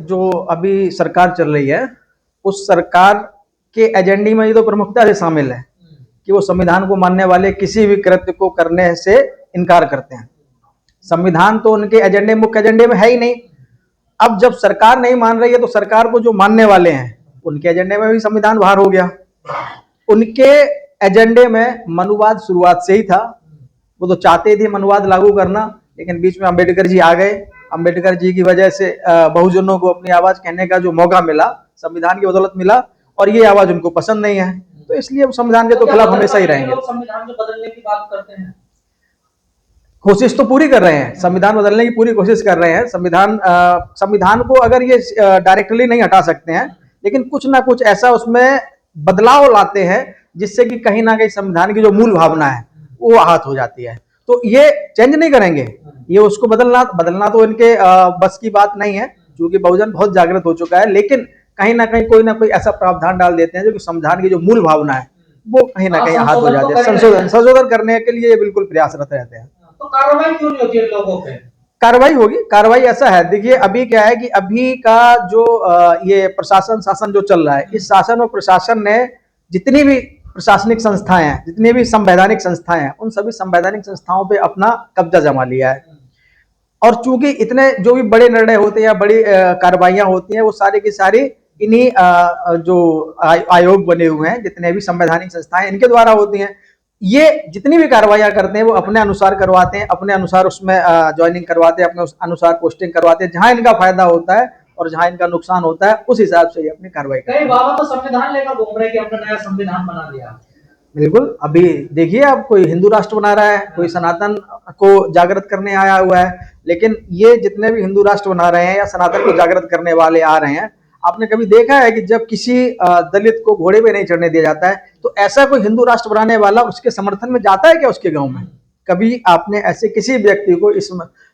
जो अभी सरकार चल रही है, उस सरकार के एजेंडे में ये तो प्रमुखता से शामिल है कि वो संविधान को मानने वाले किसी भी कृत्य को करने से इनकार करते हैं। संविधान तो उनके एजेंडे, मुख्य एजेंडे में है ही नहीं। अब जब सरकार नहीं मान रही है तो सरकार को जो मानने वाले हैं उनके एजेंडे में भी संविधान बाहर हो गया। उनके एजेंडे में मनुवाद शुरुआत से ही था। वो तो चाहते थे मनुवाद लागू करना, लेकिन बीच में अंबेडकर जी आ गए। अंबेडकर जी की वजह से बहुजनों को अपनी आवाज कहने का जो मौका मिला, संविधान की बदौलत मिला, और ये आवाज उनको पसंद नहीं है, तो इसलिए वो संविधान के तो खिलाफ हमेशा ही रहेंगे। संविधान को बदलने की बात करते हैं, कोशिश तो पूरी कर रहे हैं, संविधान बदलने की पूरी कोशिश कर रहे हैं। संविधान को अगर ये डायरेक्टली नहीं हटा सकते हैं, लेकिन कुछ ना कुछ ऐसा उसमें बदलाव लाते हैं जिससे कि कहीं ना कहीं संविधान की जो मूल भावना है वो आहत हो जाती है। तो ये चेंज नहीं करेंगे, ये उसको बदलना तो इनके बस की बात नहीं है, क्योंकि बहुजन बहुत जागृत हो चुका है। लेकिन कहीं ना कहीं कोई ना कोई ऐसा प्रावधान डाल देते हैं जो कि संविधान की जो मूल भावना है वो कहीं ना कहीं आहत हो जाती है। संशोधन करने के लिए बिल्कुल प्रयासरत रहते हैं। तो कार्रवाई क्यों नहीं होती है लोगों पे? कार्रवाई होगी। कार्रवाई ऐसा है, देखिए अभी क्या है कि अभी का जो ये प्रशासन शासन जो चल रहा है, इस शासन और प्रशासन ने जितनी भी प्रशासनिक संस्थाएं हैं, जितनी भी संवैधानिक संस्थाएं हैं, उन सभी संवैधानिक संस्थाओं पे अपना कब्जा जमा लिया है। और चूंकि इतने जो भी बड़े निर्णय होते हैं या बड़ी कार्रवाइयां होती हैं, वो सारी की सारी इन्हीं जो आयोग बने हुए हैं, जितने भी संवैधानिक संस्थाएं, इनके द्वारा होती हैं। ये जितनी भी कार्रवाइयां करते हैं वो अपने अनुसार करवाते हैं, अपने अनुसार उसमें ज्वाइनिंग करवाते हैं, अपने अनुसार पोस्टिंग करवाते हैं। जहां इनका फायदा होता है और जहां इनका नुकसान होता है, उस हिसाब से ये अपनी कार्रवाई करते हैं। कई बाबा तो संविधान लेकर घूम रहे कि अपना नया संविधान बना लिया। बिल्कुल, अभी देखिए आप, कोई हिंदू राष्ट्र बना रहा है, कोई सनातन को जागृत करने आया हुआ है। लेकिन ये जितने भी हिंदू राष्ट्र बना रहे हैं या सनातन को जागृत करने वाले आ रहे हैं, आपने कभी देखा है कि जब किसी दलित को घोड़े पे नहीं चढ़ने दिया जाता है तो ऐसा कोई हिंदू राष्ट्र बनाने वाला उसके समर्थन में जाता है क्या उसके गांव में? कभी आपने ऐसे किसी व्यक्ति को, इस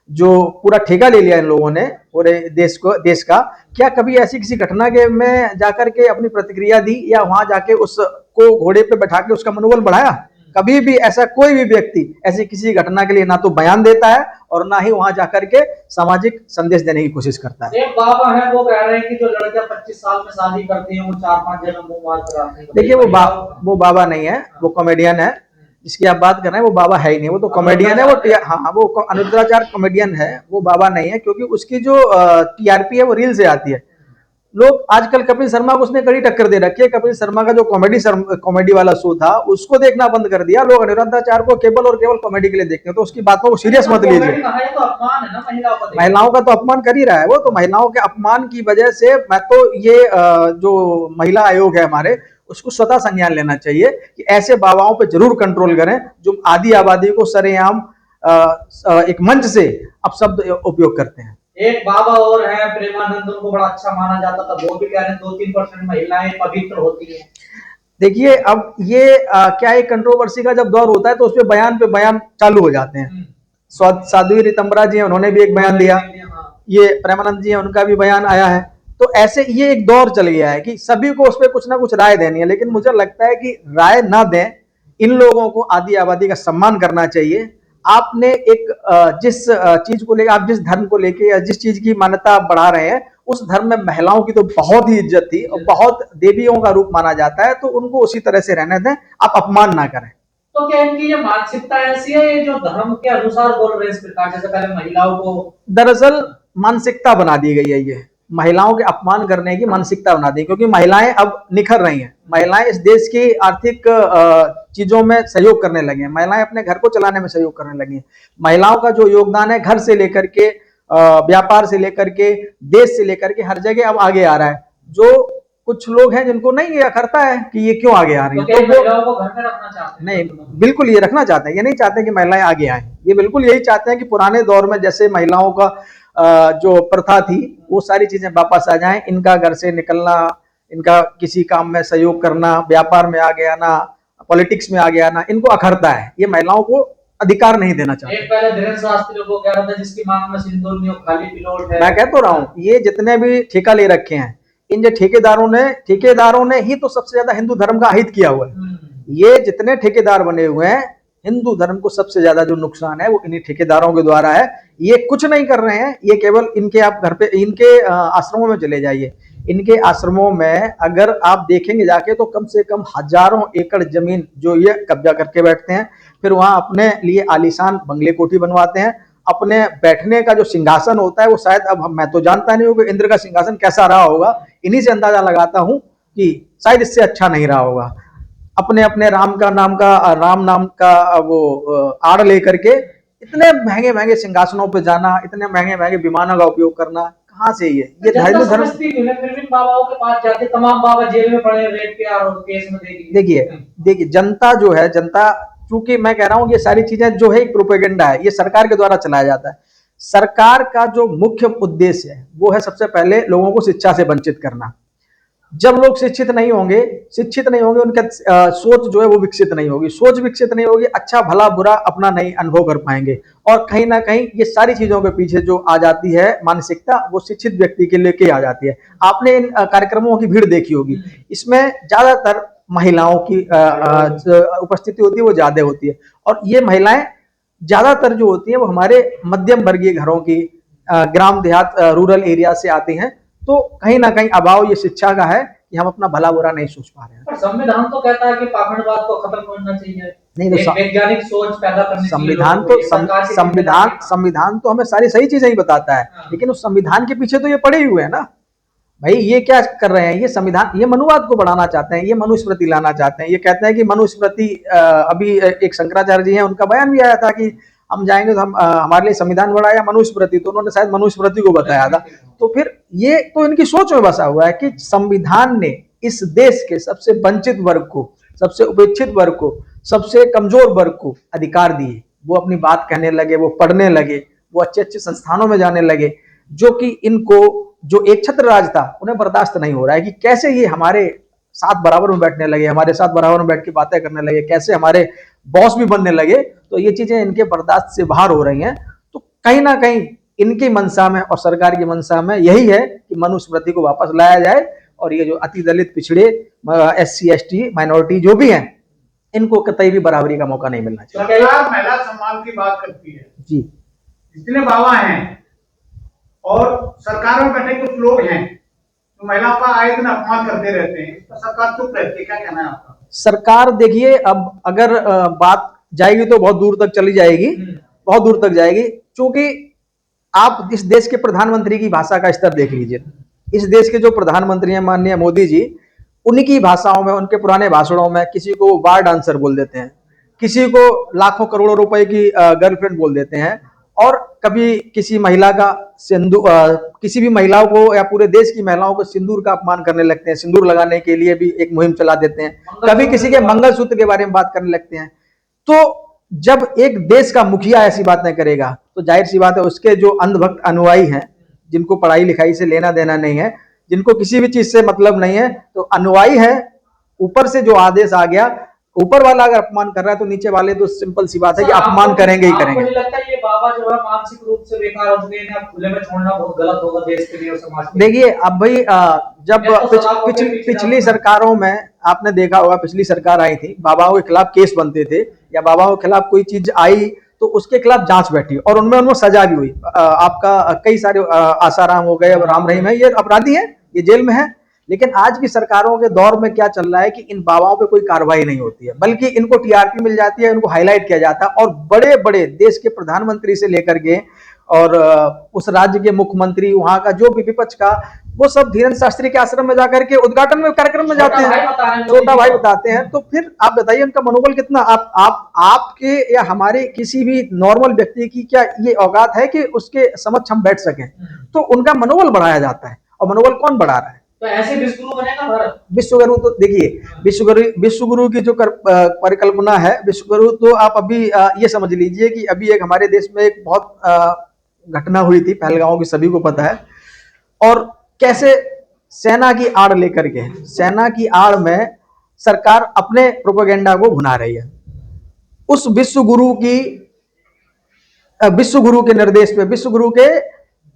जो पूरा ठेका ले लिया इन लोगों ने पूरे देश का, क्या कभी ऐसी किसी घटना के में जाकर के अपनी प्रतिक्रिया दी या वहां जाके उसको घोड़े पे बैठा के उसका मनोबल बढ़ाया? कभी भी ऐसा कोई भी व्यक्ति ऐसी किसी घटना के लिए ना तो बयान देता है और ना ही वहां जाकर के सामाजिक संदेश देने की कोशिश करता है। एक बाबा है, वो कह रहे हैं कि जो लड़कियां 25 साल में शादी करती हैं वो 4-5 जगह मुंह मार कर आती हैं। देखिए वो बाबा नहीं है, वो कॉमेडियन है। जिसकी आप बात कर रहे हैं वो बाबा है ही नहीं, वो तो कॉमेडियन है। वो अनुद्राचार्य कॉमेडियन है, वो बाबा नहीं है। क्योंकि उसकी जो टीआरपी है वो रील से आती है। लोग आजकल कपिल शर्मा को उसने कड़ी टक्कर दे रखी है। कपिल शर्मा का जो कॉमेडी वाला शो था उसको देखना बंद कर दिया। लोग अनुराधाचार्य को केवल और केवल कॉमेडी के लिए देखते हैं, तो उसकी बातों को सीरियस मत लीजिए। तो अपमान है ना महिलाओं का तो अपमान कर ही रहा है वो। तो महिलाओं के अपमान की वजह से मैं तो ये जो महिला आयोग है हमारे, उसको स्वतः संज्ञान लेना चाहिए कि ऐसे बाबाओं पे जरूर कंट्रोल करें जो आधी आबादी को सरेआम एक मंच से अपशब्द उपयोग करते हैं। एक बाबा और है प्रेमानंद, उनको बड़ा अच्छा माना जाता था। वो भी कह रहे हैं 2-3% महिलाएं पवित्र होती हैं। देखिए अब ये क्या है, कंट्रोवर्सी का जब दौर होता है तो उसपे बयान पे बयान चालू हो जाते हैं। साध्वी रीतम्बरा जी हैं, उन्होंने भी एक बयान दिया। ये प्रेमानंद जी हैं, उनका भी बयान आया है। तो ऐसे ये एक दौर चल गया है कि सभी को उस पर कुछ ना कुछ राय देनी है। लेकिन मुझे लगता है कि राय ना दें, इन लोगों को आदि आबादी का सम्मान करना चाहिए। आपने एक जिस चीज को लेकर, आप जिस धर्म को लेकर या जिस चीज की मान्यता आप बढ़ा रहे हैं, उस धर्म में महिलाओं की तो बहुत ही इज्जत थी और बहुत देवियों का रूप माना जाता है, तो उनको उसी तरह से रहने दें, आप अपमान ना करें। तो क्या इनकी ये मानसिकता ऐसी है, ये जो धर्म के अनुसार बोल रहे हैं इस प्रकार, जैसे पहले महिलाओं को? दरअसल मानसिकता बना दी गई है, ये महिलाओं के अपमान करने की मानसिकता बना दी, क्योंकि महिलाएं अब निखर रही हैं। महिलाएं इस देश की आर्थिक चीजों में सहयोग करने लगी हैं। महिलाएं अपने घर को चलाने में सहयोग करने लगी हैं। महिलाओं का जो योगदान है, घर से लेकर के व्यापार से लेकर के देश से लेकर के हर जगह अब आगे आ रहा है। जो कुछ लोग हैं जिनको नहीं ये करता है कि ये क्यों आगे आ रही है, तो महिलाओं को घर में रखना चाहते हैं? नहीं, बिल्कुल ये रखना चाहते हैं। ये नहीं चाहते कि महिलाएं आगे आए, ये बिल्कुल यही चाहते हैं कि पुराने दौर में जैसे महिलाओं का जो प्रथा थी वो सारी चीजें वापस आ जाएं। इनका घर से निकलना, इनका किसी काम में सहयोग करना, व्यापार में आगे आना, पॉलिटिक्स में आगे आना, इनको अखरता है। ये महिलाओं को अधिकार नहीं देना चाहते। एक पहले धीरेन्द्र शास्त्री को कह रहा था जिसकी मांग में सिंदूर नहीं, खाली पिलोट है। मैं कह तो रहा हूँ, ये जितने भी ठेका ले रखे हैं, इन जो ठेकेदारों ने ही तो सबसे ज्यादा हिंदू धर्म का अहित किया हुआ है। ये जितने ठेकेदार बने हुए हैं, हिंदू धर्म को सबसे ज्यादा जो नुकसान है वो इन्हीं ठेकेदारों के द्वारा है। ये कुछ नहीं कर रहे हैं, ये केवल इनके, आप घर पे इनके आश्रमों में चले जाइए, इनके आश्रमों में अगर आप देखेंगे जाके तो कम से कम हजारों एकड़ जमीन जो ये कब्जा करके बैठते हैं, फिर वहां अपने लिए आलीशान बंगले कोठी बनवाते हैं। अपने बैठने का जो सिंहासन होता है वो शायद, अब मैं तो जानता नहीं हूँ कि इंद्र का सिंहासन कैसा रहा होगा, इन्हीं से अंदाजा लगाता हूँ कि शायद इससे अच्छा नहीं रहा होगा। अपने अपने राम नाम का वो आड़ लेकर के इतने महंगे महंगे सिंहासनों पे जाना, इतने महंगे महंगे विमानों का उपयोग करना, कहाँ से ये हिंदू धर्म फिर भी बाबाओं के पास जाते, तमाम बाबा जेल में पड़े रेप के और केस में। देखिए जनता जो है, जनता, चूंकि मैं कह रहा हूँ ये सारी चीजें जो है एक प्रोपेगेंडा है, ये सरकार के द्वारा चलाया जाता है। सरकार का जो मुख्य उद्देश्य है वो है सबसे पहले लोगों को शिक्षा से वंचित करना। जब लोग शिक्षित नहीं होंगे उनका सोच जो है वो विकसित नहीं होगी, सोच विकसित नहीं होगी, अच्छा भला बुरा अपना नहीं अनुभव कर पाएंगे। और कहीं ना कहीं ये सारी चीजों के पीछे जो आ जाती है मानसिकता, वो शिक्षित व्यक्ति के लेके आ जाती है। आपने इन कार्यक्रमों की भीड़ देखी होगी, इसमें ज्यादातर महिलाओं की उपस्थिति होती है, वो ज्यादा होती है। और ये महिलाएं ज्यादातर जो होती है वो हमारे मध्यम वर्गीय घरों की, ग्राम देहात रूरल एरिया से आती हैं। तो कहीं ना कहीं अभाव ये शिक्षा का है कि हम अपना भला बुरा नहीं सोच पा रहे हैं। पर संविधान तो कहता है कि पाखंडवाद को खत्म करना चाहिए, नहीं तो वैज्ञानिक सोच पैदा करनी चाहिए। संविधान तो हमें सारी सही चीजें ही बताता है, लेकिन उस संविधान के पीछे तो ये पड़े हुए हैं ना भाई। ये क्या कर रहे हैं, ये संविधान, ये मनुवाद को बढ़ाना चाहते हैं, ये मनुस्मृति लाना चाहते हैं। ये कहते हैं कि मनुस्मृति, अभी एक शंकराचार्य जी हैं, उनका बयान भी आया था कि हम जाएंगे तो हम हमारे लिए संविधान बड़ा या मनुस्मृति, तो उन्होंने शायद मनुस्मृति को बताया था। तो फिर ये तो इनकी सोच में बसा हुआ है कि संविधान ने इस देश के सबसे वंचित वर्ग को, सबसे उपेक्षित वर्ग को, सबसे कमजोर वर्ग को अधिकार दिए। वो अपनी बात कहने लगे, वो पढ़ने लगे, वो अच्छे अच्छे संस्थानों में जाने लगे, जो कि इनको जो एक छत्र राज था उन्हें बर्दाश्त नहीं हो रहा है कि कैसे ये हमारे साथ बराबर में बैठने लगे, हमारे साथ बराबर में बैठ के बातें करने लगे, कैसे हमारे बॉस भी बनने लगे। तो ये चीजें इनके बर्दाश्त से बाहर हो रही हैं। तो कहीं ना कहीं इनकी मंशा में और सरकार की मंशा में यही है कि मनुस्मृति को वापस लाया जाए, और ये जो अति दलित, पिछड़े, SC ST माइनॉरिटी जो भी हैं, इनको कतई भी बराबरी का मौका नहीं मिलना चाहिए। सरकार महिला सम्मान की बात करती है जी, जितने बाबा हैं और सरकार में बैठे कुछ लोग हैं तो महिलाओं का आए दिन अपमान करते रहते हैं, इस पर सरकार चुप रहती है, क्या कहना है आपका? सरकार देखिए, अब अगर बात जाएगी तो बहुत दूर तक चली जाएगी, बहुत दूर तक जाएगी। क्योंकि आप इस देश के प्रधानमंत्री की भाषा का स्तर देख लीजिए। इस देश के जो प्रधानमंत्री हैं माननीय मोदी जी, उनकी भाषाओं में, उनके पुराने भाषणों में किसी को बार डांसर बोल देते हैं, किसी को लाखों करोड़ों रुपए की गर्लफ्रेंड बोल देते हैं, और कभी किसी महिला का किसी भी महिलाओं को या पूरे देश की महिलाओं को सिंदूर का अपमान करने लगते हैं। सिंदूर लगाने के लिए भी एक मुहिम चला देते हैं। कभी किसी के मंगलसूत्र के बारे में बात करने लगते हैं। तो जब एक देश का मुखिया ऐसी बातें करेगा तो जाहिर सी बात है उसके जो अंधभक्त अनुयायी हैं, जिनको पढ़ाई लिखाई से लेना देना नहीं है, जिनको किसी भी चीज से मतलब नहीं है, तो अनुयायी है, ऊपर से जो आदेश आ गया, ऊपर वाला अगर अपमान कर रहा है तो नीचे वाले तो सिंपल सी बात है कि अपमान करेंगे ही करेंगे। मुझे लगता है ये बाबा जो है मानसिक रूप से बेकार हो चुके हैं, खुले में छोड़ना बहुत गलत होगा देश के लिए और समाज के लिए। देखिए अब भाई, जब पिछली सरकारों में आपने देखा होगा, पिछली सरकार आई थी, बाबाओं के खिलाफ केस बनते थे या बाबाओं के खिलाफ कोई चीज आई तो उसके खिलाफ जांच बैठी और उनमें सजा भी हुई। आपका कई सारे आसाराम हो गए, राम रहीम है, ये अपराधी है, ये जेल में है। लेकिन आज की सरकारों के दौर में क्या चल रहा है कि इन बाबाओं पे कोई कार्रवाई नहीं होती है, बल्कि इनको TRP मिल जाती है, इनको हाईलाइट किया जाता है। और बड़े बड़े देश के प्रधानमंत्री से लेकर के और उस राज्य के मुख्यमंत्री, वहां का जो भी विपक्ष का, वो सब धीरेन्द्र शास्त्री के आश्रम में जाकर के उद्घाटन में कार्यक्रम में जाते हैं, छोटा भाई बताते हैं। तो फिर आप बताइए उनका मनोबल कितना, आपके या हमारे किसी भी नॉर्मल व्यक्ति की क्या ये औकात है कि उसके समक्ष हम बैठ सकें? तो उनका मनोबल बढ़ाया जाता है। और मनोबल कौन बढ़ा रहा है? तो ऐसे विश्वगुरु बनेगा भारत। विश्वगुरु तो देखिए, विश्वगुरु की जो परिकल्पना है, विश्वगुरु तो आप अभी ये समझ लीजिए कि अभी एक हमारे देश में एक बहुत घटना हुई थी पहलगांव की, सभी को पता है। और कैसे सेना की आड़ लेकर के, सेना की आड़ में सरकार अपने प्रोपेगेंडा को भुना रही है। उस विश्वगुरु के निर्देश पे विश्वगुरु के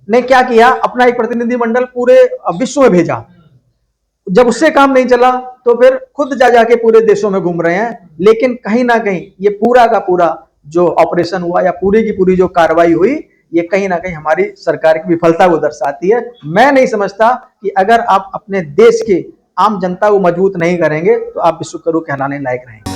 ने क्या किया, अपना एक प्रतिनिधिमंडल पूरे विश्व में भेजा। जब उससे काम नहीं चला तो फिर खुद जा जाके पूरे देशों में घूम रहे हैं। लेकिन कहीं ना कहीं ये पूरा का पूरा जो ऑपरेशन हुआ या पूरी की पूरी जो कार्रवाई हुई, ये कहीं ना कहीं हमारी सरकार की विफलता को दर्शाती है। मैं नहीं समझता कि अगर आप अपने देश के आम जनता को मजबूत नहीं करेंगे तो आप विश्वगुरु कहलाने लायक रहेंगे।